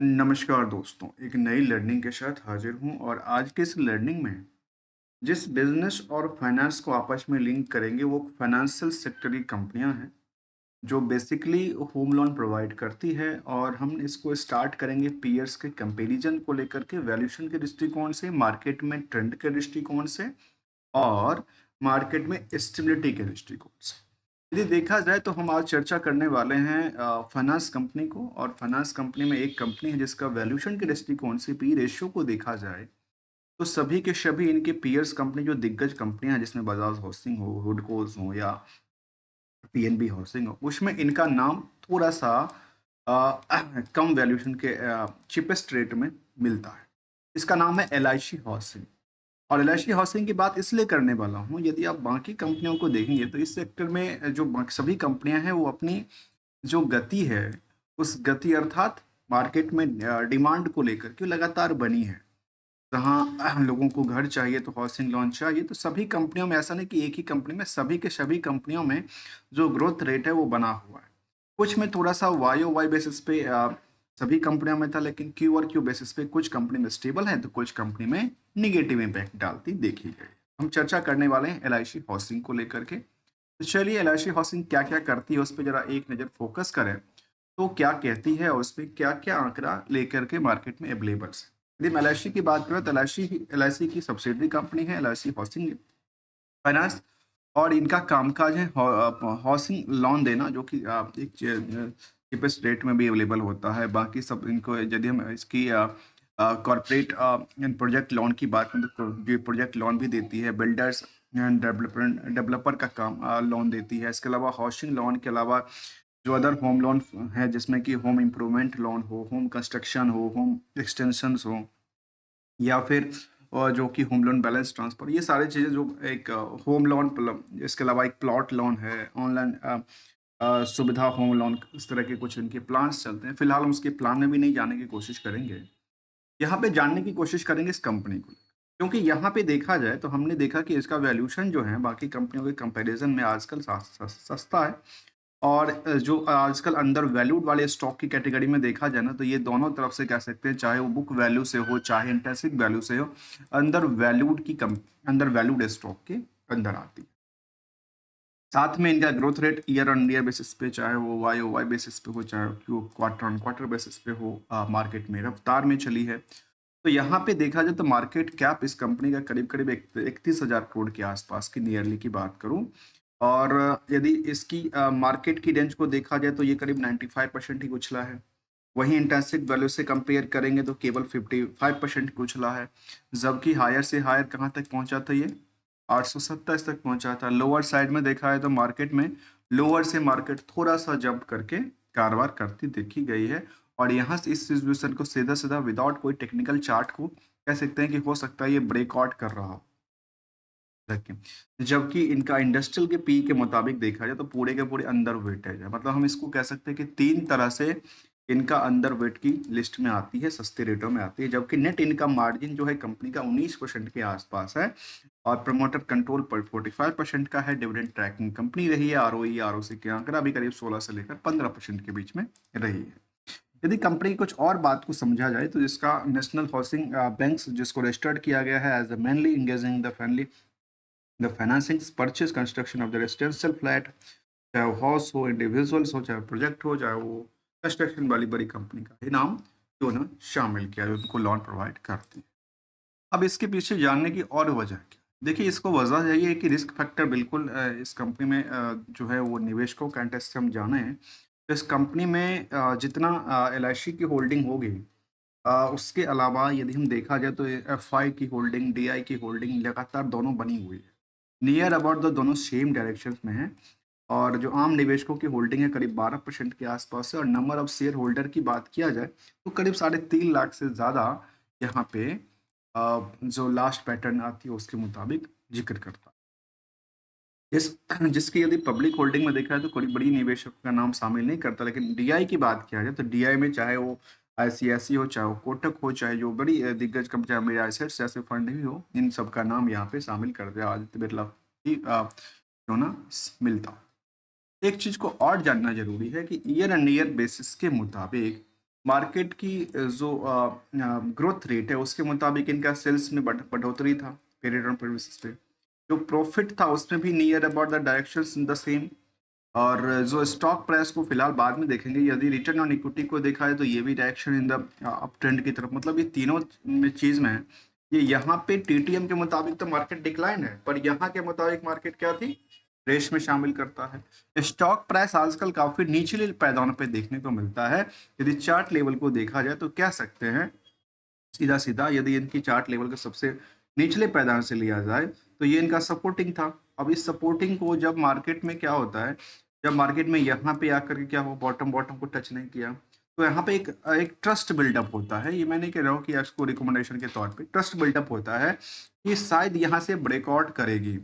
नमस्कार दोस्तों, एक नई लर्निंग के साथ हाजिर हूँ और आज के इस लर्निंग में जिस बिजनेस और फाइनेंस को आपस में लिंक करेंगे वो फाइनेंशियल सेक्टर की कंपनियां हैं जो बेसिकली होम लोन प्रोवाइड करती है। और हम इसको स्टार्ट करेंगे पीयर्स के कंपैरिजन को लेकर के, वैल्यूएशन के दृष्टिकोण से, मार्केट में ट्रेंड के दृष्टिकोण से और मार्केट में स्टेबिलिटी के दृष्टिकोण से। यदि देखा जाए तो हम आज चर्चा करने वाले हैं फाइनेंस कंपनी को। और फाइनेंस कंपनी में एक कंपनी है जिसका वैल्यूएशन के दृष्टिकोण से पी रेशियो को देखा जाए तो सभी के सभी इनके पीयर्स कंपनी जो दिग्गज कंपनियां हैं, जिसमें बजाज हाउसिंग हो, हुडकोज हो या पीएनबी हाउसिंग हो, उसमें इनका नाम थोड़ा सा कम वैल्यूएशन के चिपेस्ट रेट में मिलता है। इसका नाम है एल आई सी हाउसिंग। और एलआईसी हाउसिंग की बात इसलिए करने वाला हूँ, यदि आप बाकी कंपनियों को देखेंगे तो इस सेक्टर में जो बाकी सभी कंपनियां हैं वो अपनी जो गति है, उस गति अर्थात मार्केट में डिमांड को लेकर के लगातार बनी है। जहाँ लोगों को घर चाहिए तो हाउसिंग लोन चाहिए, तो सभी कंपनियों में, ऐसा नहीं कि एक ही कंपनी में, सभी के सभी कंपनियों में जो ग्रोथ रेट है वो बना हुआ है। कुछ में थोड़ा सा वाई ओ वाई बेसिस पे सभी कंपनियों में था, लेकिन क्यू और क्यू बेसिस पे कुछ कंपनी में स्टेबल है तो कुछ कंपनी में निगेटिव इम्पैक्ट डालती देखी गई। हम चर्चा करने वाले हैं एलआईसी हाउसिंग को लेकर के। तो चलिए, एलआईसी हाउसिंग क्या क्या करती है उस पर जरा एक नज़र फोकस करें तो क्या कहती है और उस पर क्या क्या आंकड़ा लेकर के मार्केट में अवेलेबल है। यदि हम एलआईसी की बात करें तो एलआईसी की सब्सिडरी कंपनी है एलआईसी हाउसिंग फाइनेंस। और इनका कामकाज है हाउसिंग लोन देना, जो कि एक चीपेस्ट रेट में भी अवेलेबल होता है। बाकी सब इनको, यदि हम इसकी कॉरपोरेट प्रोजेक्ट लोन की बात करें तो ये प्रोजेक्ट लोन भी देती है, बिल्डर्स एंड डेवलपर का काम लोन देती है। इसके अलावा हाउसिंग लोन के अलावा जो अदर होम लोन है, जिसमें कि होम इम्प्रूवमेंट लोन हो, होम कंस्ट्रक्शन हो, होम एक्सटेंशन हो, या फिर जो कि होम लोन बैलेंस ट्रांसफर, ये सारी चीज़ें जो एक होम लोन, इसके अलावा एक प्लॉट लोन है, ऑनलाइन सुविधा होम लोन, इस तरह के कुछ इनके प्लान्स चलते हैं। फिलहाल हम उसके प्लान में भी नहीं जाने की कोशिश करेंगे, यहाँ पे जानने की कोशिश करेंगे इस कंपनी को। क्योंकि यहाँ पे देखा जाए तो हमने देखा कि इसका वैल्यूएशन जो है बाकी कंपनियों के कंपैरिजन में आजकल सस्ता है। और जो आजकल अंडर वैल्यूड वाले स्टॉक की कैटेगरी में देखा जाए ना, तो ये दोनों तरफ से कह सकते हैं, चाहे वो बुक वैल्यू से हो चाहे इंट्रिंसिक वैल्यू से हो, अंडर वैल्यूड स्टॉक के अंदर आती है। साथ में इनका growth rate year on year basis पे, चाहे वो वाई ओ वाई बेसिस पे हो, चाहे वो क्वार्टर ऑन क्वार्टर बेसिस पे हो, मार्केट में रफ्तार में चली है। तो यहाँ पे देखा जाए तो मार्केट कैप इस कंपनी का करीब करीब 31,000 करोड़ के आसपास की नियरली की बात करूं। और यदि इसकी मार्केट की रेंज को देखा जाए तो ये करीब 95% ही उछला है। वहीं इंट्रिंसिक वैल्यू से कंपेयर करेंगे तो केवल 55% उछला है। जबकि हायर से हायर कहाँ तक पहुंचा था ये, 827 तक पहुंचा था। लोअर साइड में देखा है तो मार्केट में लोअर से मार्केट थोड़ा सा जंप करके कारोबार करती देखी गई है। और यहाँ से इस सिचुएशन को सीधा सीधा विदाउट कोई टेक्निकल चार्ट को कह सकते हैं कि हो सकता है ये ब्रेकआउट कर रहा हो। देखिए, जबकि इनका इंडस्ट्रियल के पी के मुताबिक देखा जाए तो पूरे के पूरे अंडर वेटेज है। मतलब हम इसको कह सकते हैं कि तीन तरह से इनका अंडर वेट की लिस्ट में आती है, सस्ते रेटों में आती है। जबकि नेट इनकम मार्जिन जो है कंपनी का 19% के आसपास है। और प्रमोटर कंट्रोल पर 45% का है। डिविडेंड ट्रैकिंग कंपनी रही है। आरओई आरओसी के आंकड़ा भी करीब 16 से लेकर 15% के बीच में रही है। यदि कंपनी की कुछ और बात को समझा जाए तो इसका नेशनल हाउसिंग बैंक, जिसको रजिस्टर्ड किया गया है as mainly engaging the financing purchase construction of the residential flat, चाहे वो हाउस हो, इंडिविजुअल्स हो, चाहे प्रोजेक्ट हो, चाहे वो कंस्ट्रक्शन वाली बड़ी कंपनी का ही नाम क्यों ना शामिल किया, जो उनको लोन प्रोवाइड करती है। अब इसके पीछे जानने की और वजह क्या? देखिए, इसको वजह यही है कि रिस्क फैक्टर बिल्कुल इस कंपनी में जो है वो निवेशकों का इंटरेस्ट से हम जाने हैं। तो इस कंपनी में जितना एलआईसी की होल्डिंग होगी, उसके अलावा यदि हम देखा जाए तो एफआई की होल्डिंग, डीआई की होल्डिंग लगातार दोनों बनी हुई है। नियर अबाउट द दोनों सेम डायरेक्शन में है। और जो आम निवेशकों की होल्डिंग है करीब 12% के आसपास है। और नंबर ऑफ शेयर होल्डर की बात किया जाए तो करीब 3.5 लाख से ज़्यादा यहाँ पे जो लास्ट पैटर्न आती है उसके मुताबिक जिक्र करता है। जिस जिसकी यदि पब्लिक होल्डिंग में देखा जाए तो कोई बड़ी निवेशक का नाम शामिल नहीं करता। लेकिन डीआई की बात किया जाए तो डीआई में चाहे वो आईसीआईसी हो, चाहे वो कोटक हो, चाहे जो बड़ी दिग्गज कंपनी, चाहे मेरा एसेट्स जैसे फंड भी हो, इन सब का नाम यहाँ पे शामिल कर दिया आदित्य बिरला की क्यों ना मिलता। एक चीज को और जानना जरूरी है कि ईयर एंड ईयर बेसिस के मुताबिक मार्केट की जो ग्रोथ रेट है उसके मुताबिक इनका सेल्स में बढ़ोतरी था पीरियड ऑन पीरियड बेसिस पे। जो प्रॉफिट था उसमें भी near about the directions in the same. और जो स्टॉक प्राइस को फिलहाल बाद में देखेंगे, यदि रिटर्न ऑन इक्विटी को देखा है तो ये भी direction in the up trend की तरफ, मतलब ये तीनों में चीज में है। ये यहाँ पे टीटीएम के मुताबिक तो मार्केट डिक्लाइन है, पर यहाँ के मुताबिक मार्केट क्या थी, रेस में शामिल करता है। स्टॉक प्राइस आजकल काफी निचले पैदानों पे देखने को मिलता है। यदि चार्ट लेवल को देखा जाए तो कह सकते हैं सीधा सीधा, यदि इनकी चार्ट लेवल के सबसे निचले पैदान से लिया जाए तो ये इनका सपोर्टिंग था। अब इस सपोर्टिंग को जब मार्केट में क्या होता है, जब मार्केट में यहाँ पे आकर के क्या हो, बॉटम बॉटम को टच नहीं किया, तो यहाँ पे एक एक ट्रस्ट बिल्डअप होता है। ये मैं नहीं कह रहा हूँ कि इसको रिकमेंडेशन के तौर पे ट्रस्ट बिल्डअप होता है कि शायद यहाँ से ब्रेकआउट करेगी,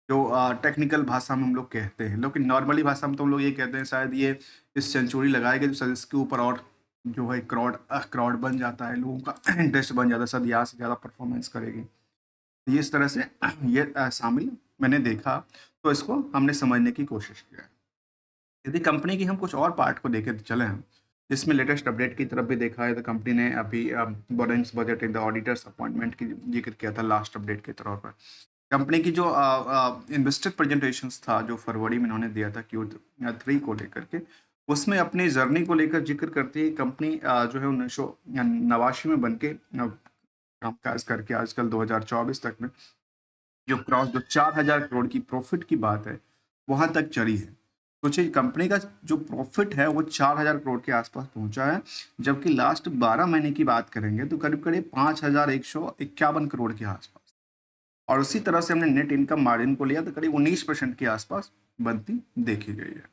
जो टेक्निकल भाषा में हम लोग कहते हैं। लेकिन नॉर्मली भाषा में तो हम लोग ये कहते हैं शायद ये इस सेंचुरी लगाएगी तो शायद इसके ऊपर और जो है क्राउड क्राउड बन जाता है, लोगों का इंटरेस्ट बन जाता है, शायद यहाँ से ज़्यादा परफॉर्मेंस करेगी। तो ये इस तरह से ये शामिल मैंने देखा, तो इसको हमने समझने की कोशिश किया है। यदि कंपनी की हम कुछ और पार्ट को देखे चले हैं, जिसमें लेटेस्ट अपडेट की तरफ भी देखा है, तो कंपनी ने अभी boardings budget in the auditors appointment की जिक्र किया था लास्ट अपडेट के तौर पर। कंपनी की जो इन्वेस्टर प्रेजेंटेशंस था जो फरवरी में इन्होंने दिया था Q3 को लेकर के, उसमें अपनी जर्नी को लेकर जिक्र करती है कंपनी जो है 1989 में बन के कामकाज करके आजकल 2024 तक में जो क्रॉस जो 4,000 करोड़ की प्रॉफिट की बात है वहां तक चली है। सोचिए कंपनी का जो प्रॉफिट है वो 4,000 करोड़ के आसपास पहुंचा है, जबकि लास्ट 12 महीने की बात करेंगे तो करीब करीब 5,151 करोड़ के आसपास। और उसी तरह से हमने नेट इनकम मार्जिन को लिया तो करीब 19% के आसपास बनती देखी गई है।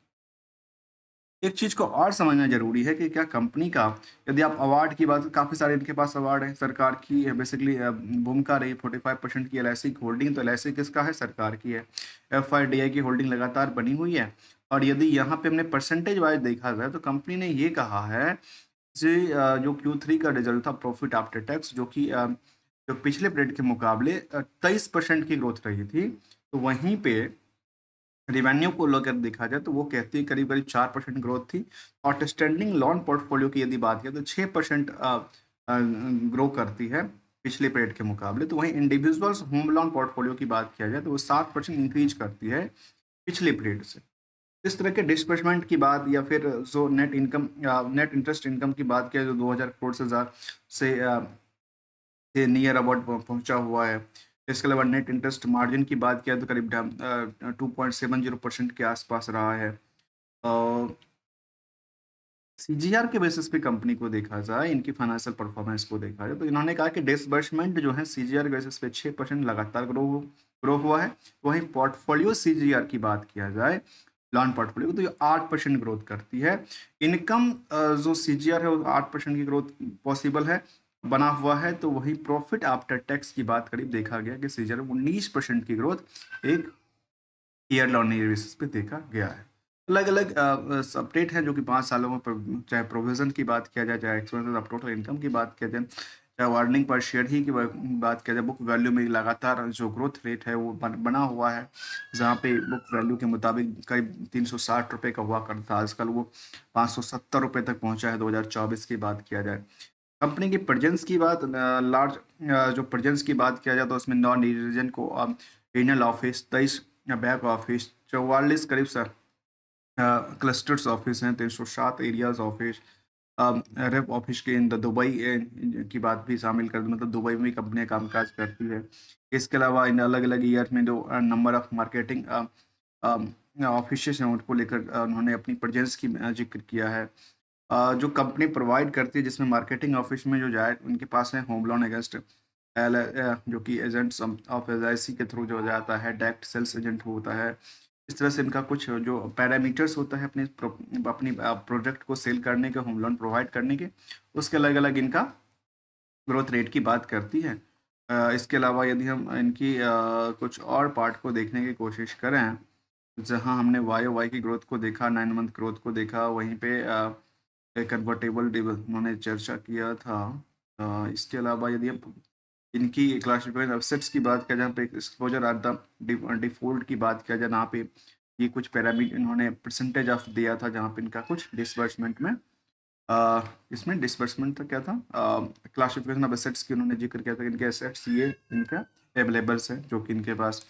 एक चीज को और समझना जरूरी है कि क्या कंपनी का, यदि आप अवार्ड की बात, काफी सारे इनके पास अवार्ड है, सरकार की है बेसिकली भूमिका रही। 45% की एलआईसी की होल्डिंग, तो एलआईसी किसका है, सरकार की है। एफआईडीआई की होल्डिंग लगातार बनी हुई है। और यदि यहाँ पे हमने परसेंटेज वाइज देखा जाए तो कंपनी ने ये कहा है कि जो Q3 का रिजल्ट था प्रॉफिट आफ्टर टैक्स, जो कि जो पिछले पीरियड के मुकाबले 23% की ग्रोथ रही थी, तो वहीं पे रिवेन्यू को लेकर देखा जाए तो वो कहती है करीब करीब 4% ग्रोथ थी। आउटस्टैंडिंग लोन पोर्टफोलियो की यदि बात करें तो 6% ग्रो करती है पिछले पीरियड के मुकाबले। तो वहीं इंडिविजुअल्स होम लोन पोर्टफोलियो की बात किया जाए तो वो 7% इंक्रीज करती है पिछले पीरियड से। इस तरह के डिस्बर्समेंट की बात या फिर जो net income net interest income की बात किया जो 2,000 करोड़ से नियर अबाउट पहुंचा हुआ है। इसके अलावा नेट इंटरेस्ट मार्जिन की बात किया तो करीब 2.70% के आसपास रहा है। सीजीआर के बेसिस पे कंपनी को देखा जाए, इनकी फाइनेंशियल परफॉर्मेंस को देखा जाए तो इन्होंने कहा कि डिसबर्समेंट जो है सीजीआर के बेसिस पे 6% लगातार ग्रो हुआ है। वहीं पोर्टफोलियो सीजीआर की बात किया जाए, लॉन पोर्टफोलियो, तो ये 8% ग्रोथ करती है। इनकम जो सीजीआर है वो 8% की ग्रोथ पॉसिबल है, बना हुआ है। तो वही प्रॉफिट आफ्टर टैक्स की बात करीब देखा गया कि सीजीआर में 19% की ग्रोथ एक ईयर ऑन ईयर बेसिस पे देखा गया है। अलग अलग अपडेट है जो कि 5 सालों में चाहे प्रोविजन की बात किया जाए, चाहे एक्सपेंसेस ऑफ टोटल इनकम की बात किया जाए, चाहे अर्निंग पर शेयर ही की बात किया जाए, बुक वैल्यू में लगातार जो ग्रोथ रेट है वो बना हुआ है। जहाँ पे बुक वैल्यू के मुताबिक करीब 360 रुपये का हुआ करता था, आजकल वो 570 रुपये तक पहुंचा है 2024 की बात किया जाए। कंपनी की प्रेजेंस की बात, लार्ज जो प्रेजेंस की बात किया जाए तो उसमें नॉन रीजन को रीजनल ऑफिस 23, बैक ऑफिस 44, करीब सर क्लस्टर्स ऑफिस हैं 307 एरियाज ऑफिस, रेप ऑफिस के इन दुबई की बात भी शामिल कर, मतलब दुबई में भी कंपनियां कामकाज करती है। इसके अलावा इन अलग अलग ईयर में जो नंबर ऑफ मार्केटिंग ऑफिस हैं उनको लेकर उन्होंने अपनी प्रेजेंस की जिक्र किया है। जो कंपनी प्रोवाइड करती है जिसमें मार्केटिंग ऑफिस में जो जाए उनके पास है होम लोन अगेंस्ट जो कि एजेंट्स ऑफ एलआईसी के थ्रू जो जाता है, डायरेक्ट सेल्स एजेंट होता है। इस तरह से इनका कुछ जो पैरामीटर्स होता है अपनी प्रोडक्ट को सेल करने के, होम लोन प्रोवाइड करने के, उसके अलग अलग इनका ग्रोथ रेट की बात करती है। इसके अलावा यदि हम इनकी कुछ और पार्ट को देखने की कोशिश करें, जहां हमने वाई की ग्रोथ को देखा, 9 मंथ ग्रोथ को देखा, वहीं पे कन्वर्टेबल डिबल उन्होंने चर्चा किया था। इसके अलावा यदि हम इनकी क्लासिफिकेशन एसेट्स की बात किया, जहाँ पे एक्सपोजर एट द डिफॉल्ट की बात किया जाए, जहाँ पे ये कुछ पैरामीटर इन्होंने परसेंटेज ऑफ दिया था, जहाँ पे इनका कुछ डिसबर्समेंट में इसमें डिसबर्समेंट था क्या था, क्लासिफिकेशन ऑफ एसेट्स की उन्होंने जिक्र किया था कि इनके एसेट्स ये इनका अवेलेबल्स है जो कि इनके पास।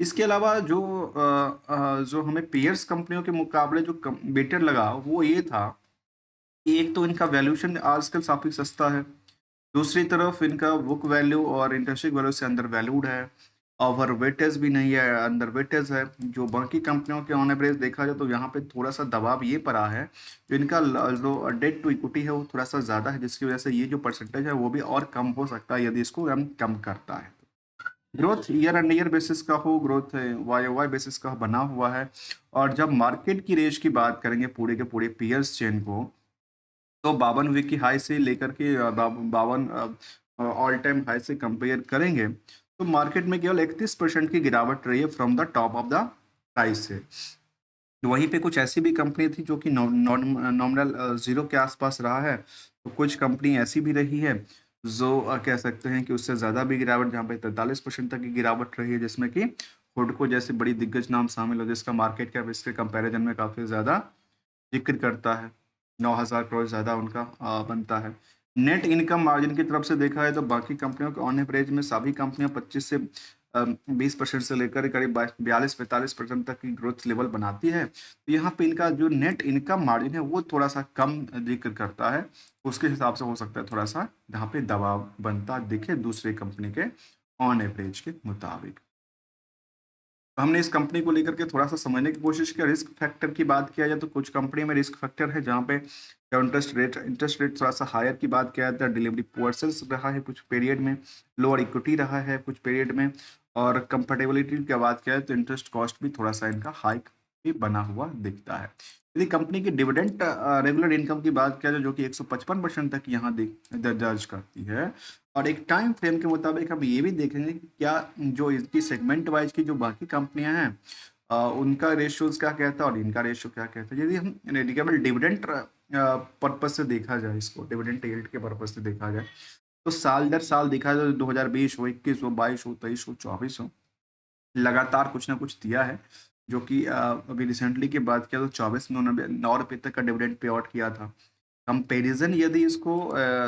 इसके अलावा जो हमें पीयर्स कंपनियों के मुकाबले जो बेटर लगा वो ये था कि एक तो इनका वैल्यूएशन आजकल काफ़ी सस्ता है, दूसरी तरफ इनका बुक वैल्यू और इंटरेंसिक वैल्यू से अंडर वैल्यूड है, ओवर वेटेज भी नहीं है, अंडर वेटेज है। जो बाकी कंपनियों के ऑन एवरेज देखा जाए तो यहाँ पे थोड़ा सा दबाव ये पड़ा है, जो इनका जो डेट टू इक्विटी है वो थोड़ा सा ज़्यादा है, जिसकी वजह से ये जो परसेंटेज है वो भी और कम हो सकता है यदि इसको हम कम करता है। Growth year and year basis का हो, ग्रोथ वाई वाई बेसिस का बना हुआ है। और जब मार्केट की रेंज की बात करेंगे पूरे के पूरे पीयर्स चेन को, तो 52 वीक की हाई से लेकर के 52 ऑल टाइम हाई से कंपेयर करेंगे तो मार्केट में केवल 31% की गिरावट रही है from the top of the price से। वहीं पे कुछ ऐसी भी कंपनी थी जो कि नॉमिनल जीरो के आसपास रहा है, तो कुछ कंपनी ऐसी भी रही है जो कह सकते हैं कि उससे ज़्यादा भी गिरावट, जहाँ पे 43% तक की गिरावट रही है, जिसमें कि हुडको जैसे बड़ी दिग्गज नाम शामिल हो, जिसका मार्केट कैप इसके कंपैरिजन में काफ़ी ज़्यादा जिक्र करता है। 9,000 करोड़ ज़्यादा उनका बनता है। नेट इनकम मार्जिन की तरफ से देखा है तो बाकी कंपनियों के ऑन एवरेज में सभी कंपनियां 25 से 20% से लेकर करीब 42-45% तक की ग्रोथ लेवल बनाती है। तो यहाँ पे इनका जो नेट इनकम मार्जिन है वो थोड़ा सा कम जिक्र करता है, उसके हिसाब से हो सकता है थोड़ा सा यहाँ पे दबाव बनता दिखे दूसरे कंपनी के ऑन एवरेज के मुताबिक। तो हमने इस कंपनी को लेकर के थोड़ा सा समझने की कोशिश किया। रिस्क फैक्टर की बात किया जाए तो कुछ कंपनी में रिस्क फैक्टर है जहाँ पे इंटरेस्ट रेट थोड़ा सा हायर की बात किया जाता है, डिलीवरी पुअर सेल्स रहा है कुछ पीरियड में, लोअर इक्विटी रहा है कुछ पीरियड में, और कंफर्टेबिलिटी की बात किया जाए तो इंटरेस्ट कॉस्ट भी थोड़ा सा इनका हाइक भी बना हुआ दिखता है। यदि कंपनी की डिविडेंड रेगुलर इनकम की बात किया जाए जो कि 155% तक यहाँ दर्ज करती है, और एक टाइम फ्रेम के मुताबिक हम ये भी देखेंगे कि क्या जो इसकी सेगमेंट वाइज की जो बाकी कंपनियां हैं उनका रेशियोज क्या कहता है और इनका रेशियो क्या कहता है। यदि हम केवल डिविडेंड पर्पज से देखा जाए, इसको डिविडेंड यील्ड के पर्पज से देखा जाए, तो साल दर साल देखा जाए 2020 हो, 21 हो, 22 हो, 23 हो, 24 हो, लगातार कुछ ना कुछ दिया है। जो कि अभी रिसेंटली की बात किया तो 24 में उन्होंने 9 रुपये तक का डिविडेंड पे आउट किया था। कंपैरिजन यदि इसको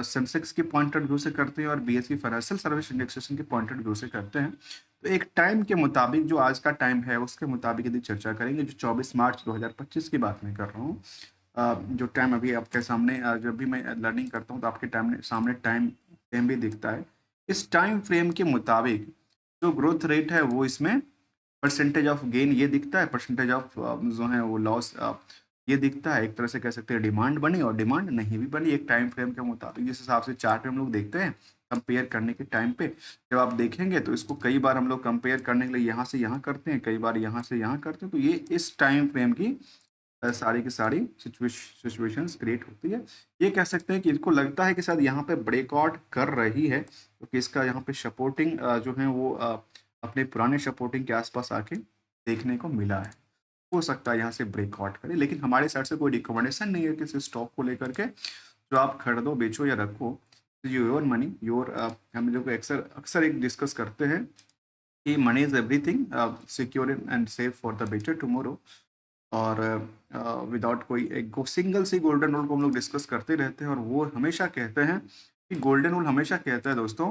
सेंसेक्स के पॉइंट ऑफ व्यू से करते हैं और बीएसई फाइनेंशियल सर्विस इंडेक्सेशन के पॉइंट ऑफ व्यू से करते हैं, तो एक टाइम के मुताबिक जो आज का टाइम है उसके मुताबिक यदि चर्चा करेंगे, जो 24 मार्च 2025 की बात मैं कर रहा हूँ, जो टाइम अभी आपके सामने जब भी मैं लर्निंग करता हूँ तो आपके टाइम सामने टाइम फ्रेम भी दिखता है। इस टाइम फ्रेम के मुताबिक जो ग्रोथ रेट है वो इसमें परसेंटेज ऑफ गेन ये दिखता है, परसेंटेज ऑफ जो है वो लॉस ये दिखता है। एक तरह से कह सकते हैं डिमांड बनी और डिमांड नहीं भी बनी एक टाइम फ्रेम के मुताबिक, जिस हिसाब से चार्ट में हम लोग देखते हैं कंपेयर करने के टाइम पे। जब आप देखेंगे तो इसको कई बार हम लोग कंपेयर करने के लिए यहाँ से यहाँ करते हैं, कई बार यहाँ से यहाँ करते हैं, तो ये इस टाइम फ्रेम की सारी की सारी सिचुएशंस क्रिएट होती है। ये कह सकते हैं कि इनको लगता है कि शायद यहाँ पे ब्रेकआउट कर रही है, क्योंकि इसका यहाँ पे सपोर्टिंग जो है वो अपने पुराने सपोर्टिंग के आसपास आके देखने को मिला है। हो सकता है यहाँ से ब्रेकआउट करे, लेकिन हमारे साइड से कोई रिकमेंडेशन नहीं है किसी स्टॉक को लेकर के जो आप खरीदो बेचो या रखो, योर मनी योर। हम लोग अक्सर अक्सर एक डिस्कस करते हैं कि money is everything, secure and safe for the better tomorrow. और विदाउट कोई एक सिंगल सी गोल्डन रूल को हम लोग डिस्कस करते रहते हैं, और वो हमेशा कहते हैं कि गोल्डन रूल हमेशा कहता है दोस्तों,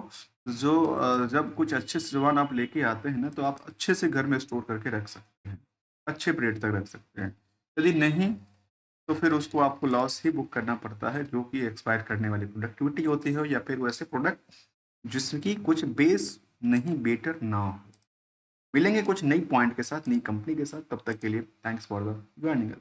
जो जब कुछ अच्छे सामान आप लेके आते हैं ना तो आप अच्छे से घर में स्टोर करके रख सकते हैं, अच्छे पीरियड तक रख सकते हैं। यदि नहीं तो फिर उसको आपको लॉस ही बुक करना पड़ता है, जो कि एक्सपायर करने वाली प्रोडक्टिविटी होती है या फिर वैसे प्रोडक्ट जिसकी कुछ बेस नहीं बेटर ना हो। मिलेंगे कुछ नई पॉइंट के साथ, नई कंपनी के साथ, तब तक के लिए थैंक्स फॉर द ज्वाइनिंग।